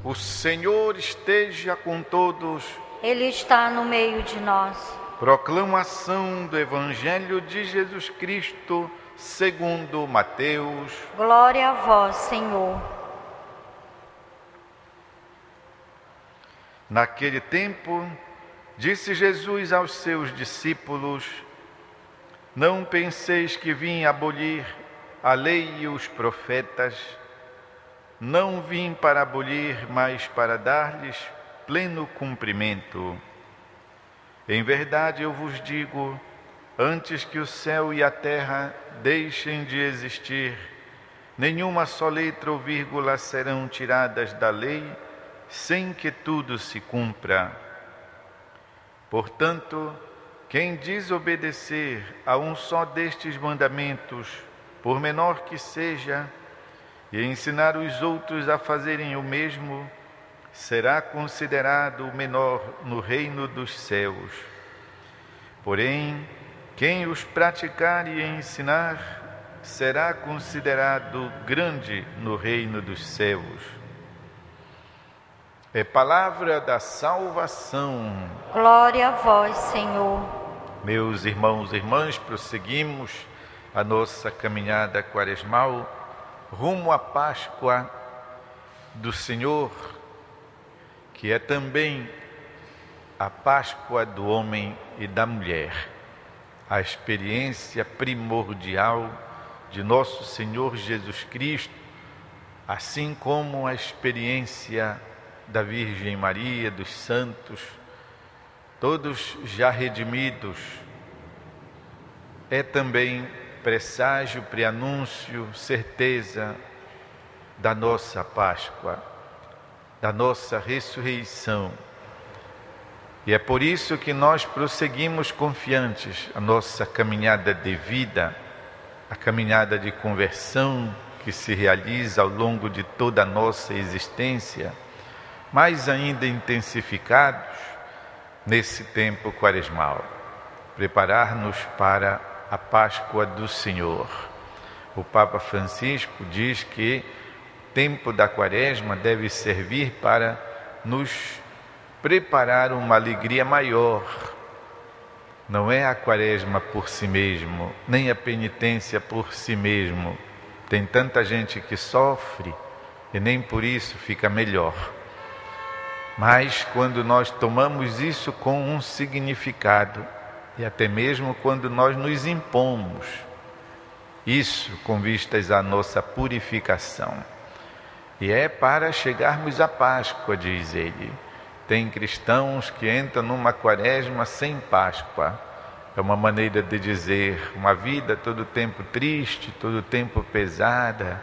O Senhor esteja com todos. Ele está no meio de nós. Proclamação do Evangelho de Jesus Cristo, segundo Mateus. Glória a vós, Senhor. Naquele tempo, disse Jesus aos seus discípulos: Não penseis que vim abolir a lei e os profetas. Não vim para abolir, mas para dar-lhes pleno cumprimento. Em verdade eu vos digo, antes que o céu e a terra deixem de existir, nenhuma só letra ou vírgula serão tiradas da lei, sem que tudo se cumpra. Portanto, quem desobedecer a um só destes mandamentos, por menor que seja, e ensinar os outros a fazerem o mesmo, será considerado o menor no reino dos céus. Porém, quem os praticar e ensinar, será considerado grande no reino dos céus. É palavra da salvação. Glória a vós, Senhor. Meus irmãos e irmãs, prosseguimos a nossa caminhada quaresmal rumo à Páscoa do Senhor, que é também a Páscoa do homem e da mulher, a experiência primordial de nosso Senhor Jesus Cristo, assim como a experiência da Virgem Maria, dos santos, todos já redimidos, é também presságio, preanúncio, certeza da nossa Páscoa, da nossa ressurreição. E é por isso que nós prosseguimos confiantes a nossa caminhada de vida, a caminhada de conversão que se realiza ao longo de toda a nossa existência, mais ainda intensificados nesse tempo quaresmal. Preparar-nos para a Páscoa do Senhor. O Papa Francisco diz que o tempo da Quaresma deve servir para nos preparar uma alegria maior. Não é a Quaresma por si mesmo, nem a penitência por si mesmo. Tem tanta gente que sofre e nem por isso fica melhor. Mas quando nós tomamos isso com um significado, e até mesmo quando nós nos impomos, isso com vistas à nossa purificação. E é para chegarmos à Páscoa, diz ele. Tem cristãos que entram numa quaresma sem Páscoa. É uma maneira de dizer, uma vida todo tempo triste, todo tempo pesada,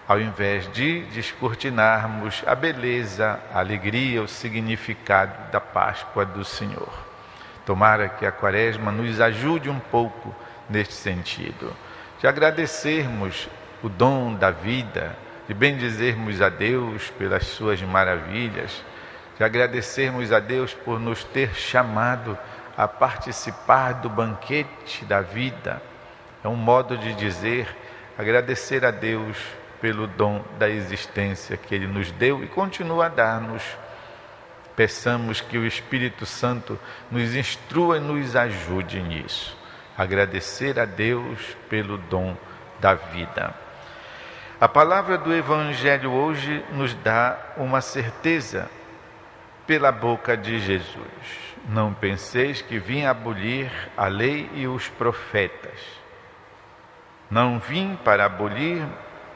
ao invés de descortinarmos a beleza, a alegria, o significado da Páscoa do Senhor. Tomara que a Quaresma nos ajude um pouco neste sentido, de agradecermos o dom da vida, de bendizermos a Deus pelas suas maravilhas, de agradecermos a Deus por nos ter chamado a participar do banquete da vida. É um modo de dizer, agradecer a Deus pelo dom da existência que Ele nos deu e continua a dar-nos. Peçamos que o Espírito Santo nos instrua e nos ajude nisso. Agradecer a Deus pelo dom da vida. A palavra do Evangelho hoje nos dá uma certeza pela boca de Jesus. Não penseis que vim abolir a lei e os profetas. Não vim para abolir,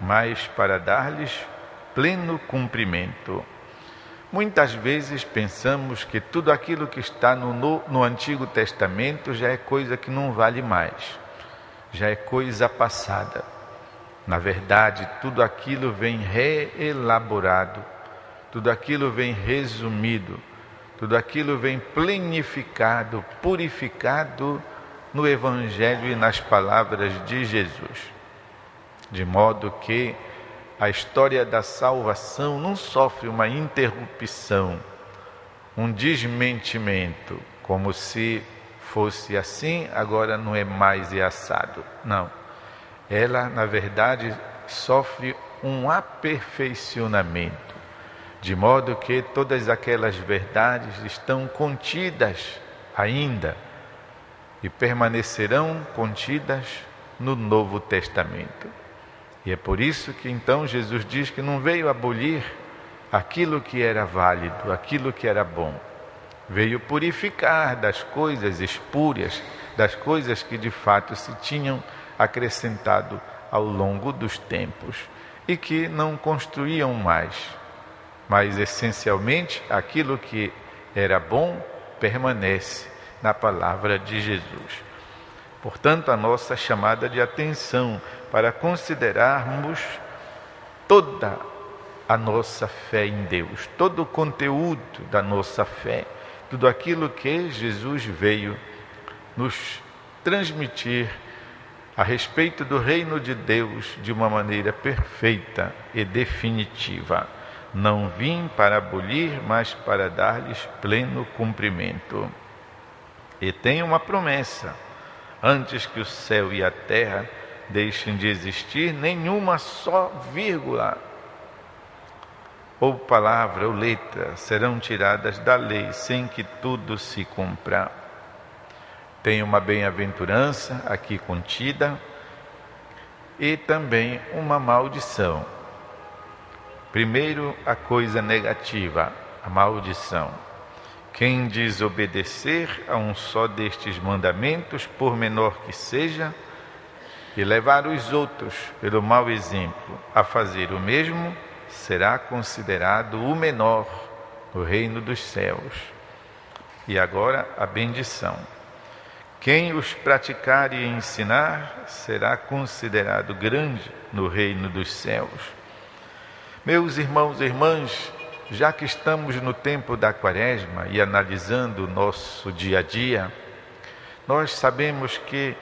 mas para dar-lhes pleno cumprimento. Muitas vezes pensamos que tudo aquilo que está no Antigo Testamento já é coisa que não vale mais, já é coisa passada. Na verdade, tudo aquilo vem reelaborado, tudo aquilo vem resumido, tudo aquilo vem plenificado, purificado no Evangelho e nas palavras de Jesus. De modo que a história da salvação não sofre uma interrupção, um desmentimento, como se fosse assim, agora não é mais e assado. Não. Ela, na verdade, sofre um aperfeiçoamento. de modo que todas aquelas verdades estão contidas ainda e permanecerão contidas no Novo Testamento. E é por isso que então Jesus diz que não veio abolir aquilo que era válido, aquilo que era bom. Veio purificar das coisas espúrias, das coisas que de fato se tinham acrescentado ao longo dos tempos e que não construíam mais. Mas essencialmente aquilo que era bom permanece na palavra de Jesus. Portanto, a nossa chamada de atenção para considerarmos toda a nossa fé em Deus, todo o conteúdo da nossa fé, tudo aquilo que Jesus veio nos transmitir a respeito do reino de Deus de uma maneira perfeita e definitiva. Não vim para abolir, mas para dar-lhes pleno cumprimento. E tem uma promessa: antes que o céu e a terra deixem de existir, nenhuma só vírgula ou palavra ou letra serão tiradas da lei, sem que tudo se cumpra. Tem uma bem-aventurança aqui contida e também uma maldição. Primeiro, a coisa negativa, a maldição. Quem desobedecer a um só destes mandamentos, por menor que seja, e levar os outros, pelo mau exemplo, a fazer o mesmo, será considerado o menor no reino dos céus. E agora a bendição. Quem os praticar e ensinar, será considerado grande no reino dos céus. Meus irmãos e irmãs, já que estamos no tempo da Quaresma e analisando o nosso dia a dia, nós sabemos que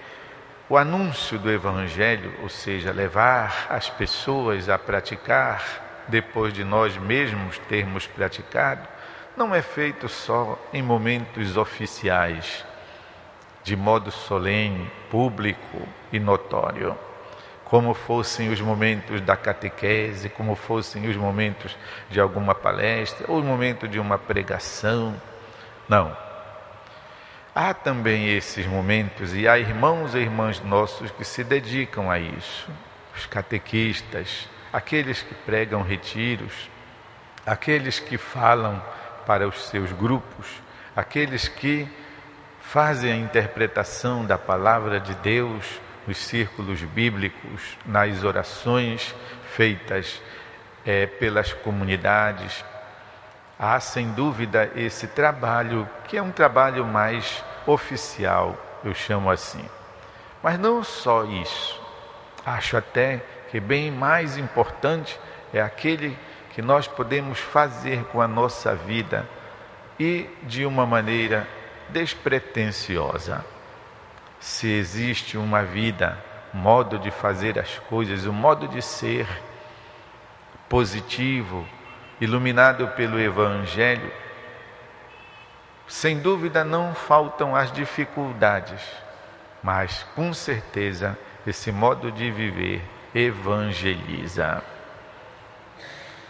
o anúncio do Evangelho, ou seja, levar as pessoas a praticar depois de nós mesmos termos praticado, não é feito só em momentos oficiais, de modo solene, público e notório, como fossem os momentos da catequese, como fossem os momentos de alguma palestra, ou o momento de uma pregação. Não. Há também esses momentos, e há irmãos e irmãs nossos que se dedicam a isso. Os catequistas, aqueles que pregam retiros, aqueles que falam para os seus grupos, aqueles que fazem a interpretação da palavra de Deus nos círculos bíblicos, nas orações feitas pelas comunidades. Há sem dúvida esse trabalho, que é um trabalho mais oficial, eu chamo assim. Mas não só isso, acho até que bem mais importante é aquele que nós podemos fazer com a nossa vida e de uma maneira despretensiosa. Se existe uma vida, um modo de fazer as coisas, um modo de ser positivo, iluminado pelo Evangelho, sem dúvida não faltam as dificuldades, mas com certeza esse modo de viver evangeliza.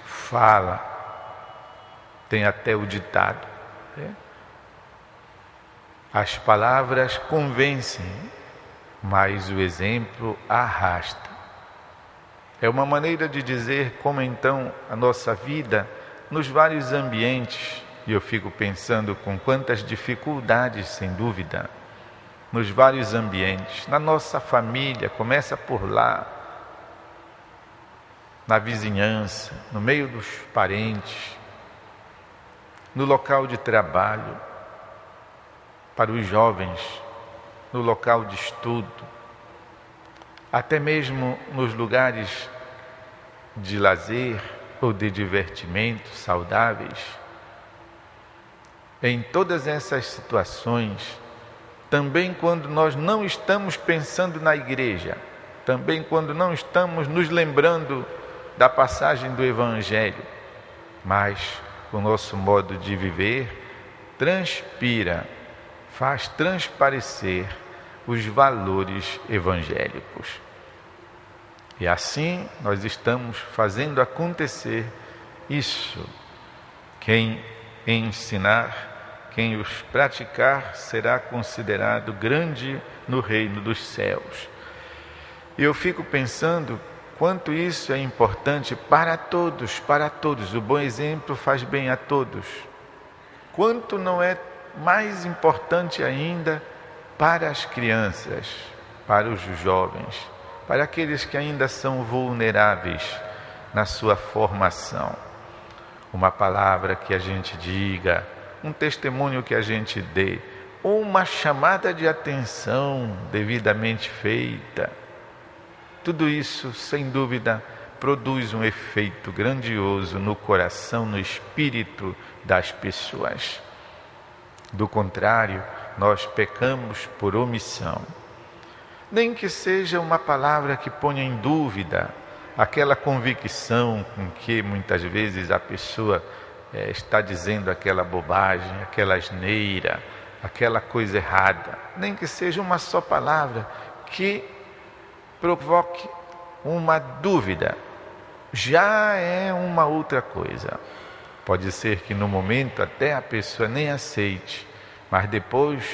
Fala, tem até o ditado, as palavras convencem, mas o exemplo arrasta. É uma maneira de dizer como então a nossa vida nos vários ambientes, e eu fico pensando com quantas dificuldades, sem dúvida, nos vários ambientes, na nossa família, começa por lá, na vizinhança, no meio dos parentes, no local de trabalho, para os jovens, no local de estudo, até mesmo nos lugares de lazer ou de divertimento saudáveis. Em todas essas situações, também quando nós não estamos pensando na igreja, também quando não estamos nos lembrando da passagem do Evangelho, mas o nosso modo de viver transpira, faz transparecer os valores evangélicos. E assim nós estamos fazendo acontecer isso Quem ensinar, quem os praticar, será considerado grande no reino dos céus. E eu fico pensando quanto isso é importante para todos, para todos. O bom exemplo faz bem a todos. Quanto não é mais importante ainda para as crianças, para os jovens, para aqueles que ainda são vulneráveis na sua formação. Uma palavra que a gente diga, um testemunho que a gente dê, ou uma chamada de atenção devidamente feita. Tudo isso, sem dúvida, produz um efeito grandioso no coração, no espírito das pessoas. Do contrário, nós pecamos por omissão. Nem que seja uma palavra que ponha em dúvida aquela convicção com que muitas vezes a pessoa está dizendo aquela bobagem, aquela asneira, aquela coisa errada. Nem que seja uma só palavra que provoque uma dúvida, já é uma outra coisa. Pode ser que no momento até a pessoa nem aceite, mas depois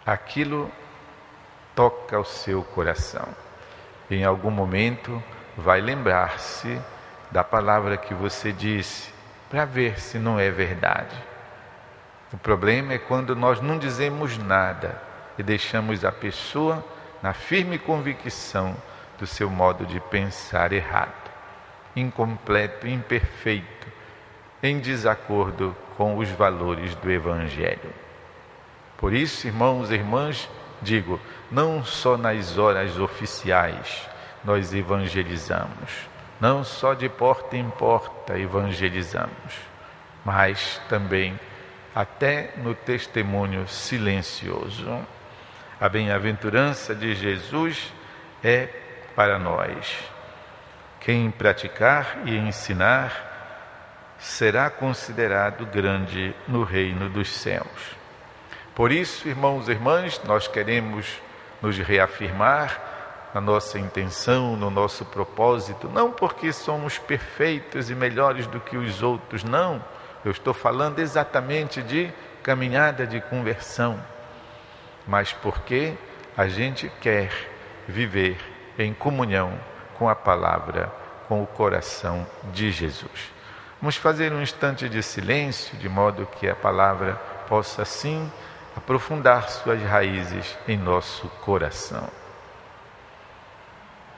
aquilo toca o seu coração. Em algum momento vai lembrar-se da palavra que você disse, para ver se não é verdade. O problema é quando nós não dizemos nada e deixamos a pessoa na firme convicção do seu modo de pensar errado, incompleto, imperfeito, em desacordo com os valores do Evangelho. Por isso, irmãos e irmãs, digo, não só nas horas oficiais nós evangelizamos, não só de porta em porta evangelizamos, mas também até no testemunho silencioso. A bem-aventurança de Jesus é para nós. Quem praticar e ensinar será considerado grande no reino dos céus. Por isso, irmãos e irmãs, nós queremos nos reafirmar na nossa intenção, no nosso propósito, não porque somos perfeitos e melhores do que os outros, não. Eu estou falando exatamente de caminhada de conversão, mas porque a gente quer viver em comunhão com a palavra, com o coração de Jesus. Vamos fazer um instante de silêncio, de modo que a palavra possa, sim, aprofundar suas raízes em nosso coração.